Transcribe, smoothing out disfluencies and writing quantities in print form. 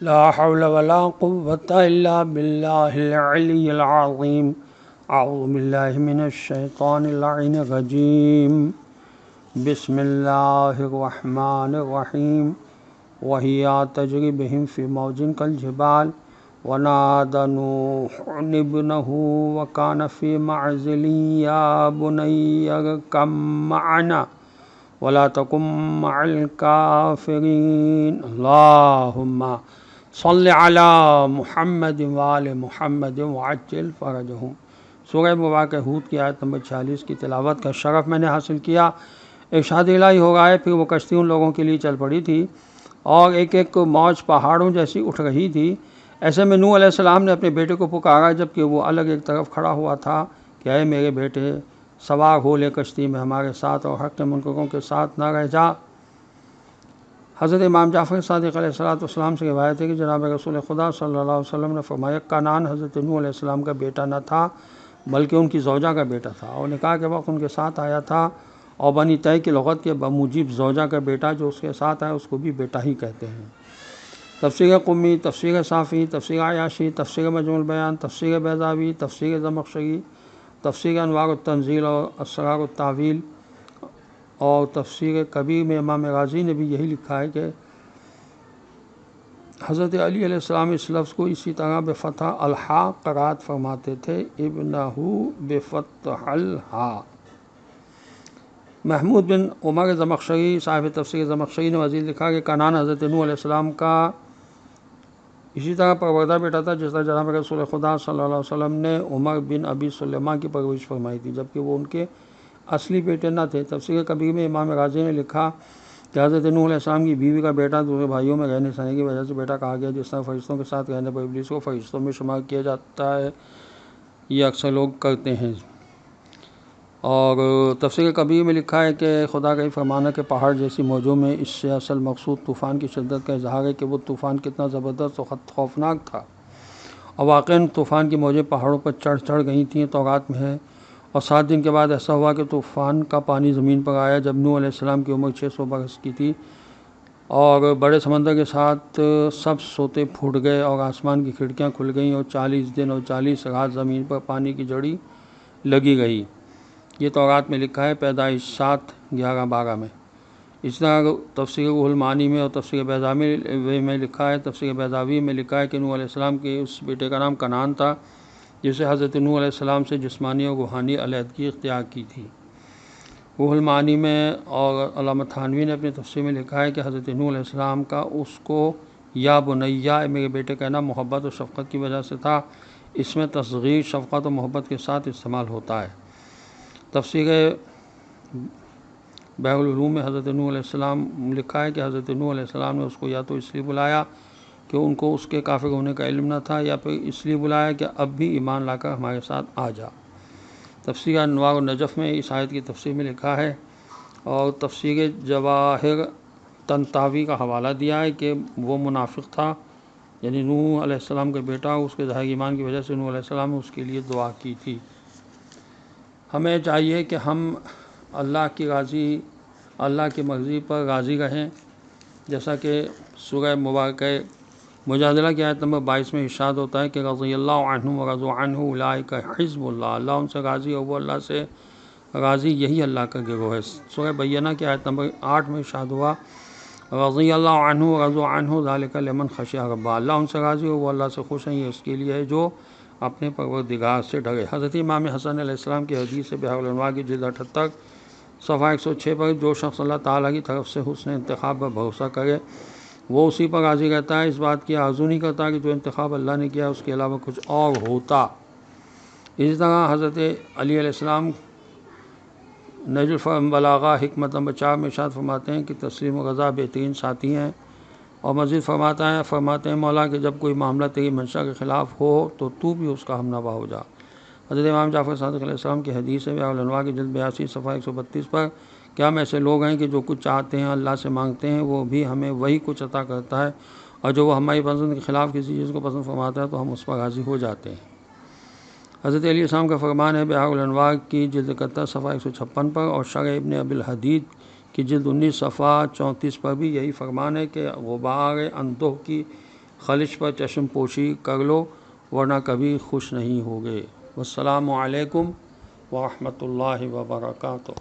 لا حول ولا قوة إلا بالله العلي العظيم. أعوذ بالله من الشيطان اللعين الرجيم. بسم الله الرحمن الرحيم. وهي تجري بهم في موج كالجبال ونادى نوح ابنه وكان في معزل يا بني اركب معنا ولا تكن مع الكافرين. اللهم صل على محمد وآل محمد وعجل فرجهم. سورہ مبارکہ ہود کی آیت نمبر 46 کی تلاوت کا شرف میں نے حاصل کیا. ارشاد الہی ہو رہا ہے، پھر وہ کشتی ان لوگوں کے لیے چل پڑی تھی اور ایک ایک موج پہاڑوں جیسی اٹھ رہی تھی. ایسے میں نوح علیہ السلام نے اپنے بیٹے کو پکارا جبکہ وہ الگ ایک طرف کھڑا ہوا تھا کہ اے میرے بیٹے، سوار ہو لے کشتی میں ہمارے ساتھ اور حق کے منکروں کے ساتھ نہ رہ جا. حضرت امام جعفر صادق علیہ السلام سے روایت ہے کہ جناب رسول خدا صلی اللہ علیہ وسلم نے فرمایا، کنعان حضرت نوح علیہ السلام کا بیٹا نہ تھا بلکہ ان کی زوجہ کا بیٹا تھا، اور نکاح کے وقت ان کے ساتھ آیا تھا. اور بنی طے کی لغت کے بموجب زوجہ کا بیٹا جو اس کے ساتھ آیا اس کو بھی بیٹا ہی کہتے ہیں. تفسیر قمی، تفسیر صافی، تفسیر عیاشی، تفسیر مجموع البیان، تفسیر بیضاوی، تفسیر زمخشری، تفسیر انوار التنزیل اور اسرار التاویل اور تفسیر کبیر میں امام غازی نے بھی یہی لکھا ہے کہ حضرت علی علیہ السلام اس لفظ کو اسی طرح بفتح الحا قرات فرماتے تھے، ابنہ بفتح الحا. محمود بن عمر زمخشری صاحب تفسیر زمخشری نے مزید لکھا کہ کنعان حضرت نوح علیہ السلام کا اسی طرح پروردہ بیٹا تھا جس طرح جناب رسول خدا صلی اللہ علیہ وسلم نے عمر بن ابی سلیمہ کی پرورش فرمائی تھی جبکہ وہ ان کے اصلی بیٹے نہ تھے. تفسیر کبیر میں امام غازی نے لکھا کہ حضرت نوح علیہ السلام کی بیوی کا بیٹا دوسرے بھائیوں میں رہنے سہنے کی وجہ سے بیٹا کہا گیا، جس طرح فرشتوں کے ساتھ رہنے پر ابلیس کو فرشتوں میں شمار کیا جاتا ہے، یہ اکثر لوگ کرتے ہیں. اور تفسیر کبیر میں لکھا ہے کہ خدا کا یہ فرمان ہے کہ پہاڑ جیسی موجوں میں اس سے اصل مقصود طوفان کی شدت کا اظہار ہے کہ وہ طوفان کتنا زبردست اور خوفناک تھا. اور واقعاً طوفان کی موجیں پہاڑوں پر چڑھ گئی تھیں، تورات میں ہے. اور 7 دن کے بعد ایسا ہوا کہ طوفان کا پانی زمین پر آیا جب نوح علیہ السلام کی عمر 600 برس کی تھی، اور بڑے سمندر کے ساتھ سب سوتے پھوٹ گئے اور آسمان کی کھڑکیاں کھل گئیں اور 40 دن اور 40 رات زمین پر پانی کی جڑی لگی گئی. یہ تورات میں لکھا ہے، پیدائش 7:11-12 میں. اس طرح تفسیر روح المعانی میں اور تفسیر بیضاوی میں لکھا ہے، تفسیر بیضاوی میں لکھا ہے کہ نوح علیہ السلام کے اس بیٹے کا نام کنعان تھا جسے حضرت نوح علیہ السلام سے جسمانی اور روحانی علیحدگی اختیار کی تھی. روح المعانی میں اور علامہ تھانوی نے اپنی تفسیر میں لکھا ہے کہ حضرت نوح علیہ السلام کا اس کو یا بنیا میرے بیٹے کہنا محبت اور شفقت کی وجہ سے تھا. اس میں تصغیر شفقت اور محبت کے ساتھ استعمال ہوتا ہے. تفسیر بحر العلوم میں حضرت نوح علیہ السلام لکھا ہے کہ حضرت نوح علیہ السلام نے اس کو یا تو اس لیے بلایا کہ ان کو اس کے کافر ہونے کا علم نہ تھا، یا پھر اس لیے بلایا کہ اب بھی ایمان لا کر ہمارے ساتھ آ جا. تفسیر انوار النجف میں اس آیت کی تفسیر میں لکھا ہے اور تفسیر جواہر طنطاوی کا حوالہ دیا ہے کہ وہ منافق تھا، یعنی نوح علیہ السلام کا بیٹا، اس کے ظاہر ایمان کی وجہ سے نوح علیہ السلام نے اس کے لیے دعا کی تھی. ہمیں چاہیے کہ ہم اللہ کی مرضی پر راضی رہیں، جیسا کہ سورہ مبارکہ مجادلہ کی آیت نمبر 22 میں ارشاد ہوتا ہے کہ رضی اللہ عنہم ورضوا عنہ اولئک حزب اللہ. اللہ ان سے راضی اور وہ اللہ سے راضی، یہی اللہ کا گروہ ہے. سورہ بینہ کی آیت نمبر 8 میں ارشاد ہوا رضی اللہ عنہ ورضوا عنہ ذلک لمن خشی رب. اللہ ان سے راضی اور وہ اللہ سے خوش ہیں، یہ اس کے لیے ہے جو اپنے پروردگار سے ڈرے. حضرت امام حسن علیہ السلام کی حدیث بحر الانوار کی جلد 78 صفحہ 106 پر جو شخص اللہ تعالیٰ کی طرف سے حسن انتخاب پر بھروسہ کرے وہ اسی پر راضی رہتا ہے، اس بات کی آرزو نہیں کرتا کہ جو انتخاب اللہ نے کیا اس کے علاوہ کچھ اور ہوتا. اسی طرح حضرت علی علیہ السلام نجل البلاغہ حکمت نمبر 4 میں ارشاد فرماتے ہیں کہ تسلیم و رضا بہترین ساتھی ہیں. اور مزید فرماتے ہیں مولا کہ جب کوئی معاملہ تیری منشا کے خلاف ہو تو بھی اس کا ہم نوا ہو جا. حضرت امام جعفر صادق علیہ السلام کی حدیث ہے بحر الانوار کی جلد 82 صفحہ 132 پر کہ ہم ایسے لوگ ہیں کہ جو کچھ چاہتے ہیں اللہ سے مانگتے ہیں وہ بھی ہمیں وہی کچھ عطا کرتا ہے، اور جو وہ ہماری پسند کے خلاف کسی چیز کو پسند فرماتا ہے تو ہم اس پر راضی ہو جاتے ہیں. حضرت علیہ السلام کا فرمان ہے بحر الانوار کی جلد 71 صفحہ 156 پر، اور شرح ابن ابی الحدید کی جلد 19 صفحہ 34 پر بھی یہی فرمان ہے کہ غبار اندوہ کی خلش پر چشم پوشی کر لو ورنہ کبھی خوش نہیں ہوگے۔ والسلام علیکم ورحمۃ اللہ وبرکاتہ۔